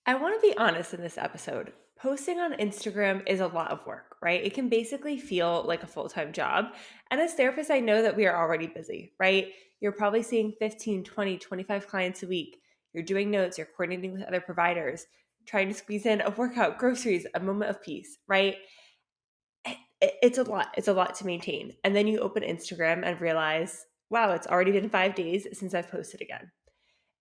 I want to be honest in this episode. Posting on Instagram is a lot of work, right? It can basically feel like a full time job. And as therapists, I know that we are already busy, right? You're probably seeing 15, 20, 25 clients a week. You're doing notes, you're coordinating with other providers, trying to squeeze in a workout, groceries, a moment of peace, right? It's a lot. It's a lot to maintain. And then you open Instagram and realize, wow, it's already been 5 days since I've posted again.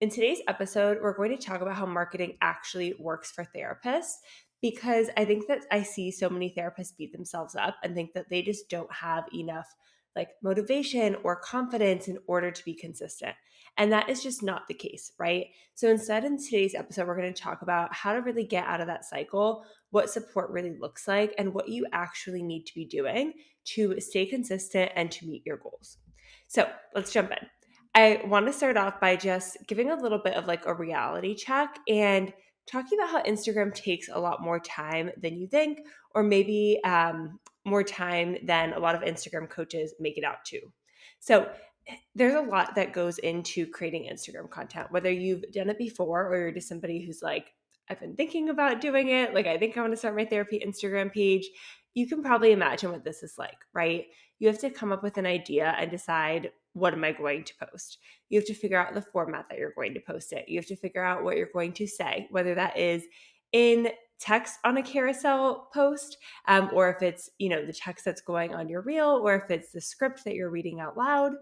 In today's episode, we're going to talk about how marketing actually works for therapists because I think that I see so many therapists beat themselves up and think that they just don't have enough motivation or confidence in order to be consistent. And that is just not the case, right? So instead, in today's episode, we're going to talk about how to really get out of that cycle, what support really looks like, and what you actually need to be doing to stay consistent and to meet your goals. So let's jump in. I want to start off by just giving a little bit of a reality check and talking about how Instagram takes a lot more time than you think, or maybe more time than a lot of Instagram coaches make it out to. So there's a lot that goes into creating Instagram content, whether you've done it before or you're just somebody who's like, I've been thinking about doing it. Like, I think I want to start my therapy Instagram page. You can probably imagine what this is like, right? You have to come up with an idea and decide, what am I going to post? You have to figure out the format that you're going to post it. You have to figure out what you're going to say, whether that is in text on a carousel post, or if it's, the text that's going on your reel, or if it's the script that you're reading out loud.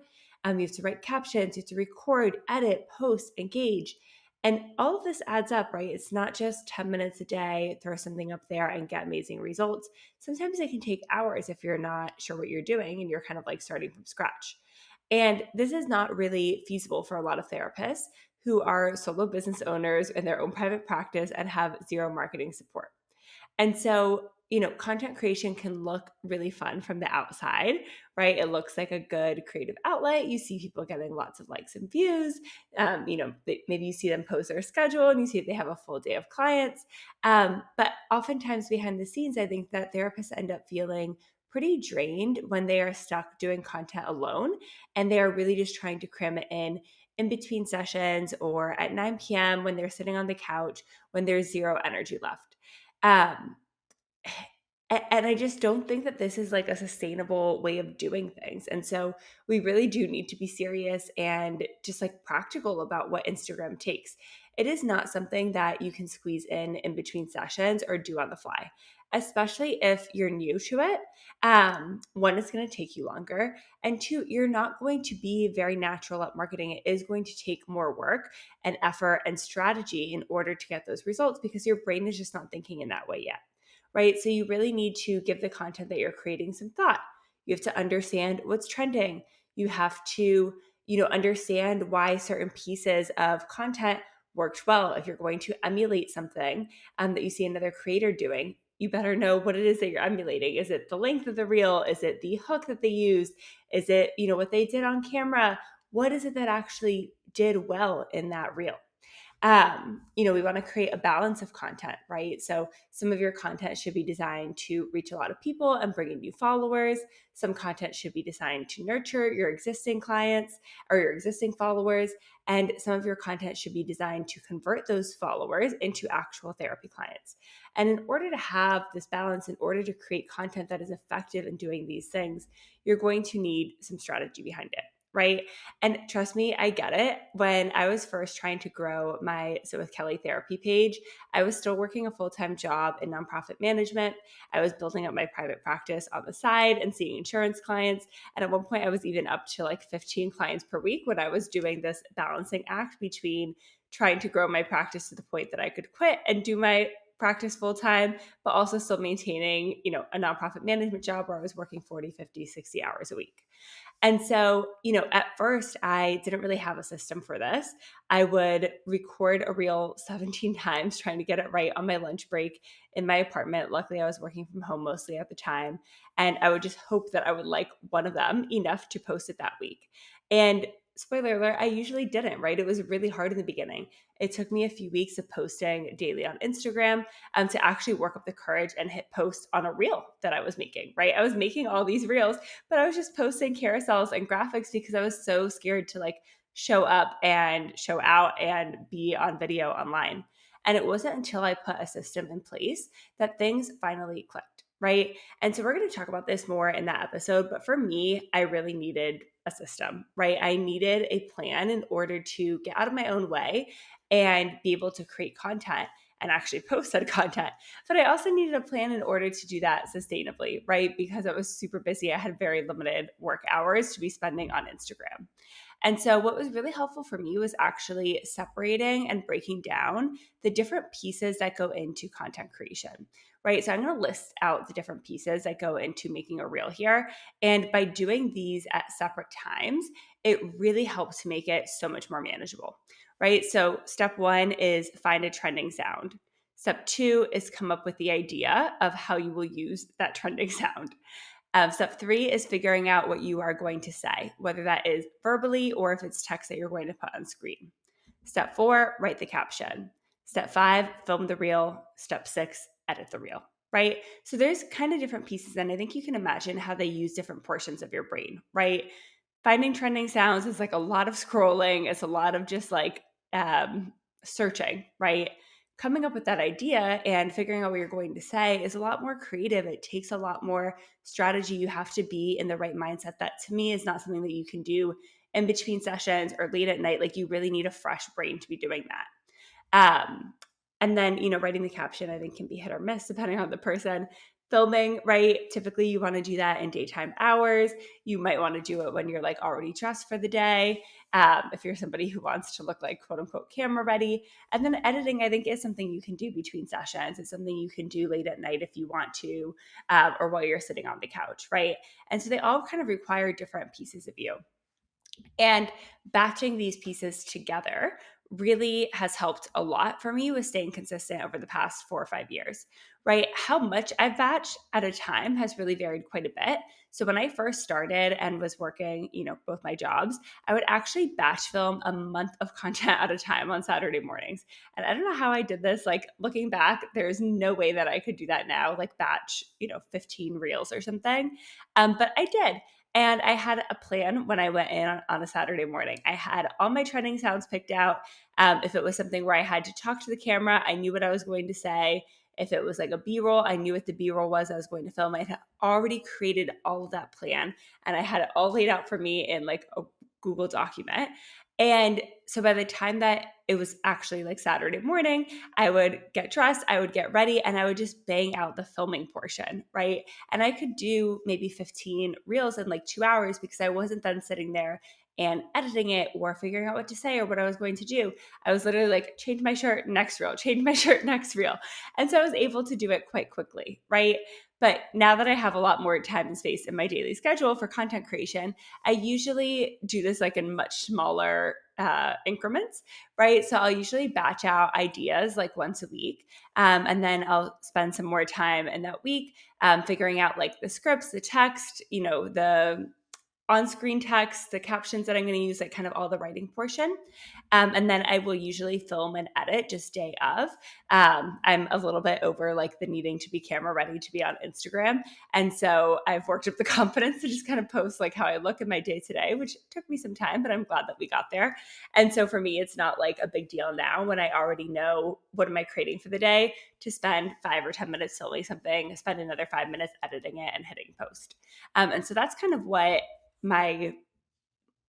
You have to write captions, you have to record, edit, post, engage. And all of this adds up, right? It's not just 10 minutes a day, throw something up there and get amazing results. Sometimes it can take hours if you're not sure what you're doing and you're kind of like starting from scratch. And this is not really feasible for a lot of therapists who are solo business owners in their own private practice and have zero marketing support. And so, content creation can look really fun from the outside, right? It looks like a good creative outlet. You see people getting lots of likes and views. Maybe you see them post their schedule and you see they have a full day of clients. But oftentimes behind the scenes, I think that therapists end up feeling pretty drained when they are stuck doing content alone and they are really just trying to cram it in between sessions or at 9 p.m. when they're sitting on the couch when there's zero energy left. Um, and I just don't think that this is like a sustainable way of doing things. And so we really do need to be serious and just like practical about what Instagram takes. It is not something that you can squeeze in between sessions or do on the fly, especially if you're new to it. One, it's going to take you longer. And two, you're not going to be very natural at marketing. It is going to take more work and effort and strategy in order to get those results because your brain is just not thinking in that way yet, right? So you really need to give the content that you're creating some thought. You have to understand what's trending. You have to, understand why certain pieces of content worked well. If you're going to emulate something that you see another creator doing, you better know what it is that you're emulating. Is it the length of the reel? Is it the hook that they used? Is it, what they did on camera? What is it that actually did well in that reel? We want to create a balance of content, right? So some of your content should be designed to reach a lot of people and bring in new followers. Some content should be designed to nurture your existing clients or your existing followers. And some of your content should be designed to convert those followers into actual therapy clients. And in order to have this balance, in order to create content that is effective in doing these things, you're going to need some strategy behind it, right? And trust me, I get it. When I was first trying to grow my Sit with Kelly therapy page, I was still working a full-time job in nonprofit management. I was building up my private practice on the side and seeing insurance clients. And at one point, I was even up to like 15 clients per week when I was doing this balancing act between trying to grow my practice to the point that I could quit and do my practice full time, but also still maintaining, a nonprofit management job where I was working 40, 50, 60 hours a week. And so, at first I didn't really have a system for this. I would record a reel 17 times trying to get it right on my lunch break in my apartment. Luckily, I was working from home mostly at the time. And I would just hope that I would like one of them enough to post it that week. And spoiler alert, I usually didn't, right? It was really hard in the beginning. It took me a few weeks of posting daily on Instagram to actually work up the courage and hit post on a reel that I was making, right? I was making all these reels, but I was just posting carousels and graphics because I was so scared to like show up and show out and be on video online. And it wasn't until I put a system in place that things finally clicked, right? And so we're going to talk about this more in that episode. But for me, I really needed a system, right? I needed a plan in order to get out of my own way and be able to create content and actually post that content. But I also needed a plan in order to do that sustainably, right? Because I was super busy. I had very limited work hours to be spending on Instagram. And so, what was really helpful for me was actually separating and breaking down the different pieces that go into content creation, right? So, I'm going to list out the different pieces that go into making a reel here. And by doing these at separate times, it really helps to make it so much more manageable, right? So, step one is find a trending sound. Step two is come up with the idea of how you will use that trending sound. Step three is figuring out what you are going to say, whether that is verbally or if it's text that you're going to put on screen. Step four, write the caption. Step five, film the reel. Step six, edit the reel, right? So there's kind of different pieces, and I think you can imagine how they use different portions of your brain, right? Finding trending sounds is like a lot of scrolling. It's a lot of just like searching, right? Coming up with that idea and figuring out what you're going to say is a lot more creative. It takes a lot more strategy. You have to be in the right mindset. That to me is not something that you can do in between sessions or late at night. Like you really need a fresh brain to be doing that. And then, writing the caption, I think can be hit or miss depending on the person. Filming, right? Typically you want to do that in daytime hours. You might want to do it when you're like already dressed for the day. If you're somebody who wants to look like quote unquote camera ready. And then editing, I think, is something you can do between sessions. It's something you can do late at night if you want to, or while you're sitting on the couch, right? And so they all kind of require different pieces of you. And batching these pieces together really has helped a lot for me with staying consistent over the past 4 or 5 years, right? How much I've batched at a time has really varied quite a bit. So when I first started and was working, both my jobs, I would actually batch film a month of content at a time on Saturday mornings. And I don't know how I did this. Like looking back, there's no way that I could do that now, like batch, 15 reels or something. But I did. And I had a plan when I went in on a Saturday morning. I had all my trending sounds picked out. If it was something where I had to talk to the camera, I knew what I was going to say. If it was like a B-roll, I knew what the B-roll was I was going to film. I had already created all of that plan and I had it all laid out for me in like a Google document. And so by the time that it was actually like Saturday morning, I would get dressed, I would get ready, and I would just bang out the filming portion, right? And I could do maybe 15 reels in like 2 hours because I wasn't then sitting there and editing it or figuring out what to say or what I was going to do. I was literally like, change my shirt, next reel, change my shirt, next reel. And so I was able to do it quite quickly, right? But now that I have a lot more time and space in my daily schedule for content creation, I usually do this like in much smaller increments, right? So I'll usually batch out ideas like once a week. And then I'll spend some more time in that week figuring out like the scripts, the text, the on-screen text, the captions that I'm going to use, like kind of all the writing portion. And then I will usually film and edit just day of. I'm a little bit over like the needing to be camera ready to be on Instagram. And so I've worked up the confidence to just kind of post like how I look in my day to day, which took me some time, but I'm glad that we got there. And so for me, it's not like a big deal now when I already know what am I creating for the day to spend 5 or 10 minutes filming something, spend another 5 minutes editing it and hitting post. And so that's kind of what my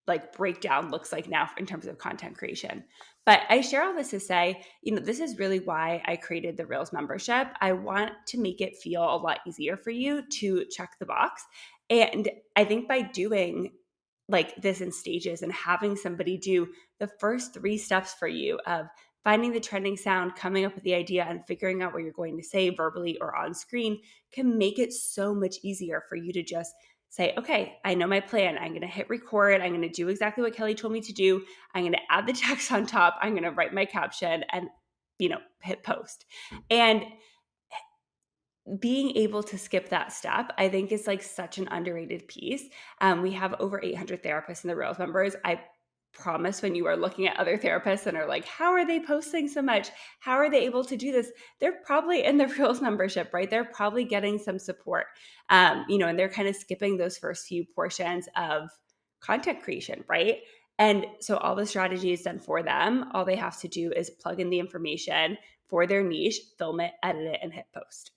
like breakdown looks like now in terms of content creation. But I share all this to say, this is really why I created the Reels membership. I want to make it feel a lot easier for you to check the box. And I think by doing like this in stages and having somebody do the first 3 steps for you of finding the trending sound, coming up with the idea, and figuring out what you're going to say verbally or on screen can make it so much easier for you to just say, okay, I know my plan. I'm going to hit record. I'm going to do exactly what Kelly told me to do. I'm going to add the text on top. I'm going to write my caption and, hit post. And being able to skip that step, I think is like such an underrated piece. We have over 800 therapists in the Reels members. I promise when you are looking at other therapists and are like, how are they posting so much? How are they able to do this? They're probably in the Reels membership, right? They're probably getting some support, and they're kind of skipping those first few portions of content creation, right? And so all the strategy is done for them. All they have to do is plug in the information, for their niche, film it, edit it, and hit post.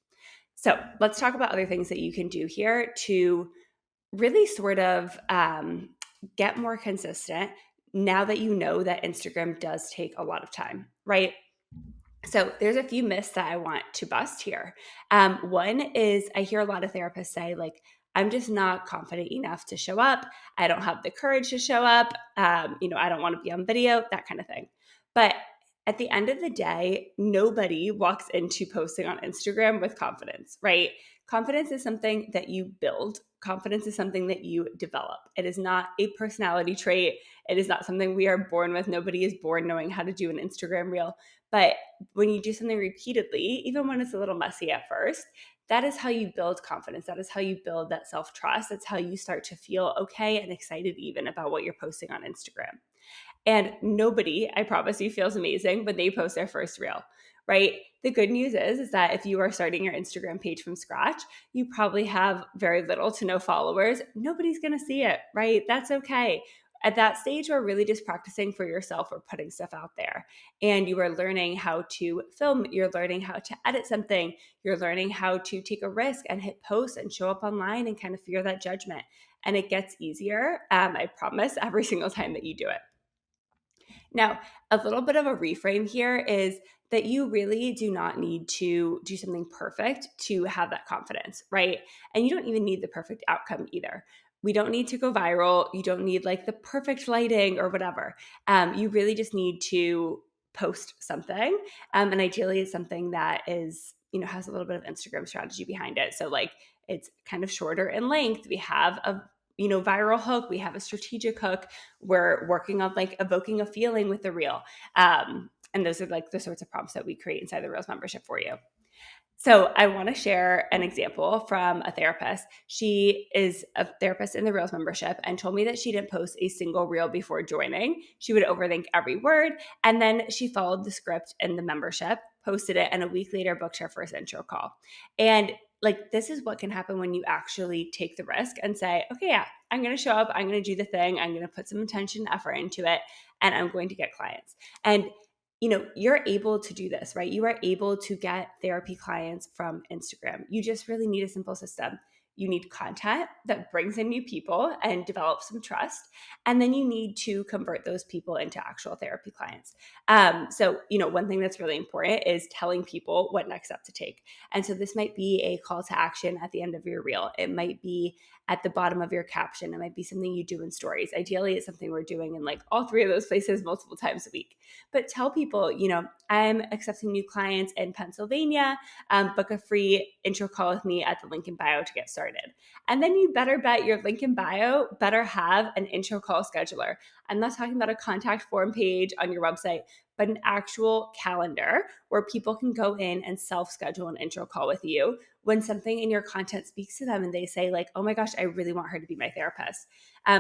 So let's talk about other things that you can do here to really sort of get more consistent now that you know that Instagram does take a lot of time, right? So there's a few myths that I want to bust here. One is I hear a lot of therapists say, like, I'm just not confident enough to show up. I don't have the courage to show up. I don't want to be on video, that kind of thing. But at the end of the day, nobody walks into posting on Instagram with confidence, right? Confidence is something that you build. Confidence is something that you develop. It is not a personality trait. It is not something we are born with. Nobody is born knowing how to do an Instagram reel. But when you do something repeatedly, even when it's a little messy at first, that is how you build confidence. That is how you build that self-trust. That's how you start to feel okay and excited even about what you're posting on Instagram. And nobody, I promise you, feels amazing when they post their first reel, right? The good news is that if you are starting your Instagram page from scratch, you probably have very little to no followers. Nobody's going to see it, right? That's okay. At that stage, we're really just practicing for yourself or putting stuff out there. And you are learning how to film, you're learning how to edit something, you're learning how to take a risk and hit post and show up online and kind of fear that judgment. And it gets easier, I promise, every single time that you do it. Now, a little bit of a reframe here is that you really do not need to do something perfect to have that confidence, right? And you don't even need the perfect outcome either. We don't need to go viral. You don't need like the perfect lighting or whatever. You really just need to post something. And ideally, it's something that is, has a little bit of Instagram strategy behind it. So, like, it's kind of shorter in length. We have a viral hook. We have a strategic hook. We're working on like evoking a feeling with the reel. And those are like the sorts of prompts that we create inside the Reels membership for you. So I want to share an example from a therapist. She is a therapist in the Reels membership and told me that she didn't post a single reel before joining. She would overthink every word. And then she followed the script in the membership, posted it, and a week later booked her first intro call. And like, this is what can happen when you actually take the risk and say, okay, yeah, I'm going to show up. I'm going to do the thing. I'm going to put some attention and effort into it, and I'm going to get clients. And you're able to do this, right? You are able to get therapy clients from Instagram. You just really need a simple system. You need content that brings in new people and develops some trust. And then you need to convert those people into actual therapy clients. So, one thing that's really important is telling people what next step to take. And so this might be a call to action at the end of your reel. It might be at the bottom of your caption. It might be something you do in stories. Ideally, it's something we're doing in like all three of those places multiple times a week. But tell people, I'm accepting new clients in Pennsylvania. Book a free intro call with me at the link in bio to get started. And then you better bet your link in bio better have an intro call scheduler. I'm not talking about a contact form page on your website, but an actual calendar where people can go in and self-schedule an intro call with you when something in your content speaks to them and they say like, oh my gosh, I really want her to be my therapist.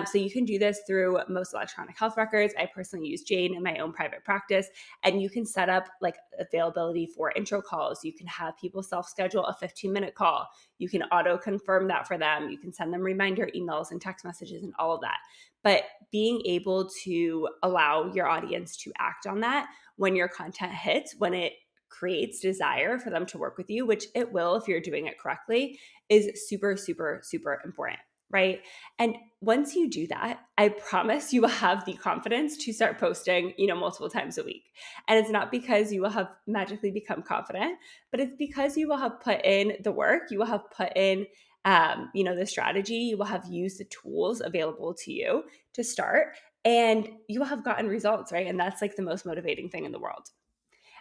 So you can do this through most electronic health records. I personally use Jane in my own private practice, and you can set up like availability for intro calls. You can have people self-schedule a 15-minute call. You can auto confirm that for them. You can send them reminder emails and text messages and all of that. But being able to allow your audience to act on that when your content hits, when it creates desire for them to work with you, which it will if you're doing it correctly, is super, super, super important, right? And once you do that, I promise you will have the confidence to start posting, multiple times a week. And it's not because you will have magically become confident, but it's because you will have put in the work, you will have put in the strategy, you will have used the tools available to you to start, and you will have gotten results, right? And that's like the most motivating thing in the world.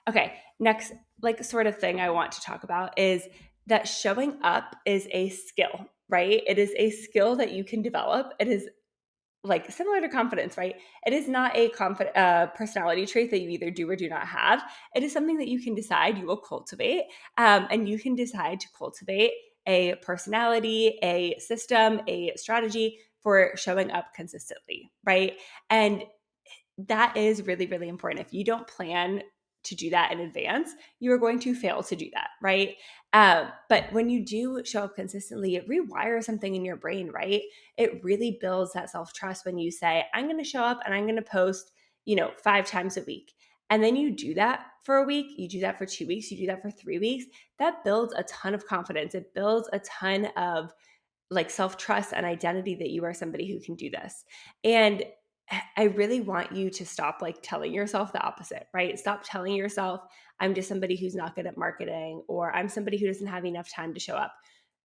Okay, next like sort of thing I want to talk about is that showing up is a skill, right? It is a skill that you can develop. It is like similar to confidence, right? It is not a personality trait that you either do or do not have. It is something that you can decide you will cultivate, and you can decide to cultivate a personality, a system, a strategy for showing up consistently, right? And that is really, really important. If you don't plan to do that in advance, you are going to fail to do that, right? But when you do show up consistently, it rewires something in your brain, right? It really builds that self-trust when you say, I'm going to show up and I'm going to post, 5 times a week. And then you do that for a week, you do that for 2 weeks, you do that for 3 weeks. That builds a ton of confidence. It builds a ton of like self-trust and identity that you are somebody who can do this. And I really want you to stop like telling yourself the opposite, right? Stop telling yourself, I'm just somebody who's not good at marketing, or I'm somebody who doesn't have enough time to show up.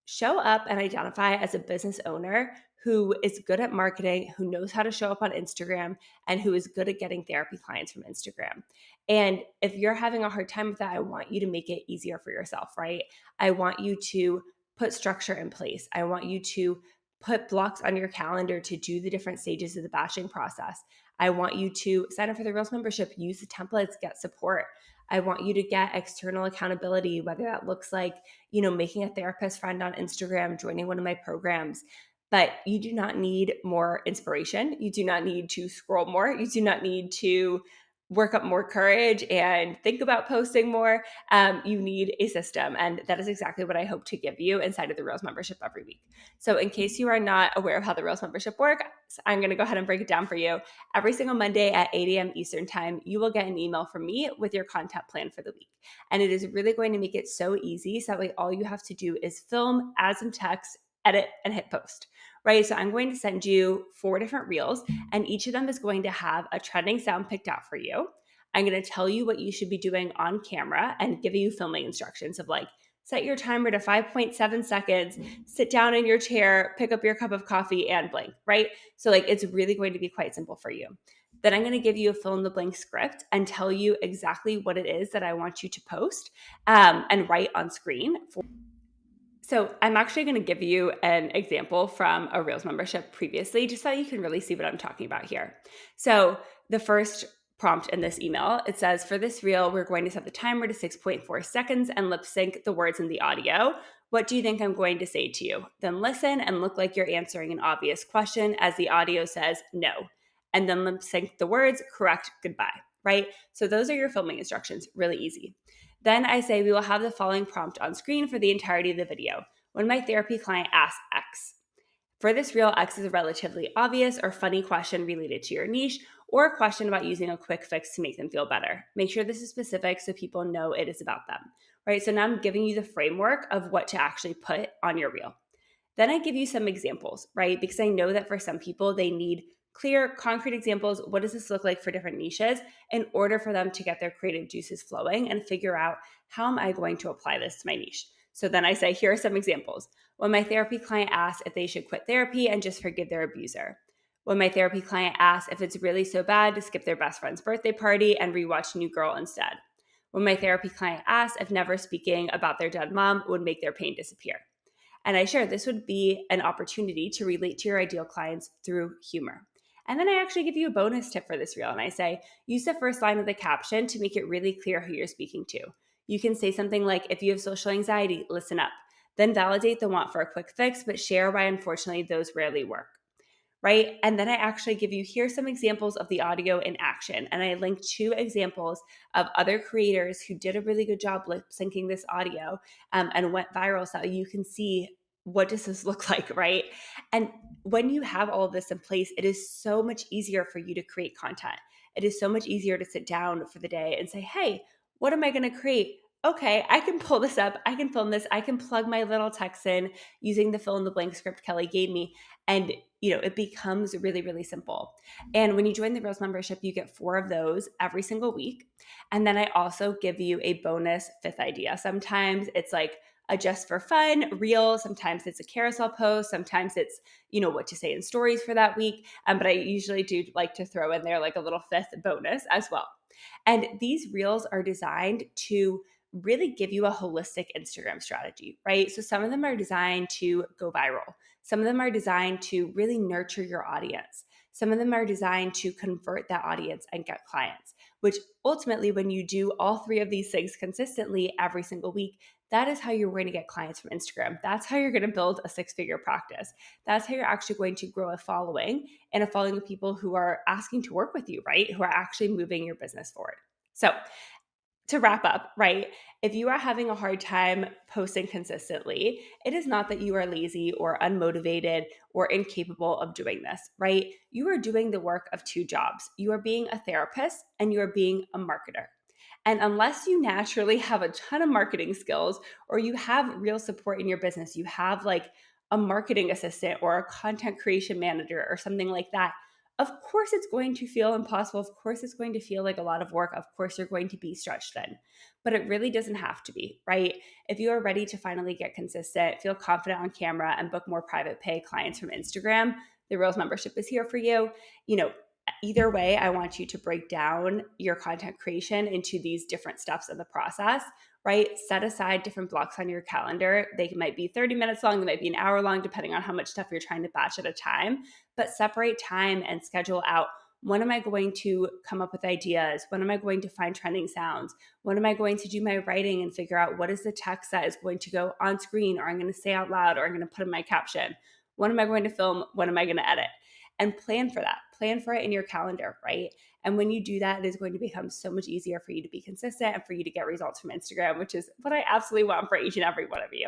Show up and identify as a business owner who is good at marketing, who knows how to show up on Instagram, and who is good at getting therapy clients from Instagram. And if you're having a hard time with that, I want you to make it easier for yourself, right? I want you to put structure in place. I want you to put blocks on your calendar to do the different stages of the batching process. I want you to sign up for the Reels membership, use the templates, get support. I want you to get external accountability, whether that looks like, making a therapist friend on Instagram, joining one of my programs. But you do not need more inspiration. You do not need to scroll more. You do not need to work up more courage and think about posting more. You need a system. And that is exactly what I hope to give you inside of the Reels membership every week. So in case you are not aware of how the Reels membership works, I'm going to go ahead and break it down for you. Every single Monday at 8 a.m. Eastern time, you will get an email from me with your content plan for the week. And it is really going to make it so easy. So that way all you have to do is film, add some text, edit, and hit post. Right? So I'm going to send you 4 different reels, and each of them is going to have a trending sound picked out for you. I'm going to tell you what you should be doing on camera and give you filming instructions of like, set your timer to 5.7 seconds, sit down in your chair, pick up your cup of coffee, and blink, right? So like, it's really going to be quite simple for you. Then I'm going to give you a fill in the blank script and tell you exactly what it is that I want you to post and write on screen. So I'm actually going to give you an example from a Reels membership previously, just so you can really see what I'm talking about here. So the first prompt in this email, it says, for this reel, we're going to set the timer to 6.4 seconds and lip sync the words in the audio. What do you think I'm going to say to you? Then listen and look like you're answering an obvious question as the audio says no. And then lip sync the words, correct, goodbye, right? So those are your filming instructions, really easy. Then I say we will have the following prompt on screen for the entirety of the video. When my therapy client asks X. For this reel, X is a relatively obvious or funny question related to your niche, or a question about using a quick fix to make them feel better. Make sure this is specific so people know it is about them, right? So now I'm giving you the framework of what to actually put on your reel. Then I give you some examples, right? Because I know that for some people, they need clear, concrete examples. What does this look like for different niches in order for them to get their creative juices flowing and figure out how am I going to apply this to my niche? So then I say, here are some examples. When my therapy client asks if they should quit therapy and just forgive their abuser. When my therapy client asks if it's really so bad to skip their best friend's birthday party and rewatch New Girl instead. When my therapy client asks if never speaking about their dead mom would make their pain disappear. And I share this would be an opportunity to relate to your ideal clients through humor. And then I actually give you a bonus tip for this reel. And I say, use the first line of the caption to make it really clear who you're speaking to. You can say something like, if you have social anxiety, listen up. Then validate the want for a quick fix, but share why unfortunately those rarely work. Right? And then I actually give you here some examples of the audio in action. And I link 2 examples of other creators who did a really good job lip syncing this audio and went viral, so you can see what does this look like, right? And when you have all of this in place, it is so much easier for you to create content. It is so much easier to sit down for the day and say, hey, what am I going to create? Okay, I can pull this up. I can film this. I can plug my little text in using the fill in the blank script Kelly gave me. And it becomes really, really simple. And when you join the Reels membership, you get 4 of those every single week. And then I also give you a bonus 5th idea. Sometimes it's like a just for fun reel. Sometimes it's a carousel post. Sometimes it's, what to say in stories for that week. But I usually do like to throw in there like a little 5th bonus as well. And these reels are designed to really give you a holistic Instagram strategy, right? So some of them are designed to go viral. Some of them are designed to really nurture your audience. Some of them are designed to convert that audience and get clients, which ultimately, when you do all 3 of these things consistently every single week, that is how you're going to get clients from Instagram. That's how you're going to build a 6-figure practice. That's how you're actually going to grow a following, and a following of people who are asking to work with you, right? Who are actually moving your business forward. So to wrap up, right? If you are having a hard time posting consistently, it is not that you are lazy or unmotivated or incapable of doing this, right? You are doing the work of two jobs. You are being a therapist and you are being a marketer. And unless you naturally have a ton of marketing skills or you have real support in your business, you have like a marketing assistant or a content creation manager or something like that, of course it's going to feel impossible. Of course it's going to feel like a lot of work. Of course you're going to be stretched thin, but it really doesn't have to be, right? If you are ready to finally get consistent, feel confident on camera, and book more private pay clients from Instagram, the Reels membership is here for you. You know, either way, I want you to break down your content creation into these different steps of the process, right? Set aside different blocks on your calendar. They might be 30 minutes long, they might be an hour long, depending on how much stuff you're trying to batch at a time. But separate time and schedule out, when am I going to come up with ideas? When am I going to find trending sounds? When am I going to do my writing and figure out what is the text that is going to go on screen, or I'm going to say out loud, or I'm going to put in my caption? When am I going to film? When am I going to edit? And plan for that. Plan for it in your calendar, right? And when you do that, it is going to become so much easier for you to be consistent and for you to get results from Instagram, which is what I absolutely want for each and every one of you.